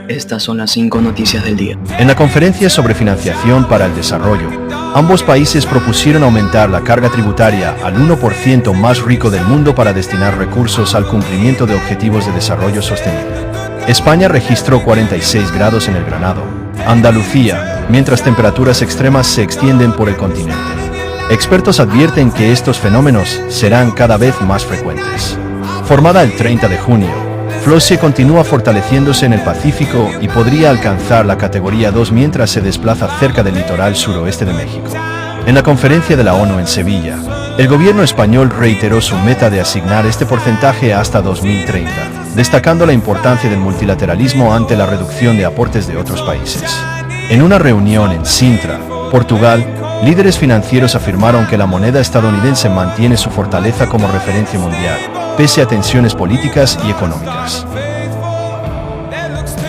Estas son las 5 noticias del día. En la conferencia sobre financiación para el desarrollo, ambos países propusieron aumentar la carga tributaria al 1% más rico del mundo para destinar recursos al cumplimiento de objetivos de desarrollo sostenible. España registró 46 grados en el Granado, Andalucía, mientras temperaturas extremas se extienden por el continente. Expertos advierten que estos fenómenos serán cada vez más frecuentes. Formada el 30 de junio, Flosse continúa fortaleciéndose en el Pacífico y podría alcanzar la categoría 2 mientras se desplaza cerca del litoral suroeste de México. En la conferencia de la ONU en Sevilla, el gobierno español reiteró su meta de asignar este porcentaje hasta 2030, destacando la importancia del multilateralismo ante la reducción de aportes de otros países. En una reunión en Sintra, Portugal, líderes financieros afirmaron que la moneda estadounidense mantiene su fortaleza como referencia mundial, pese a tensiones políticas y económicas.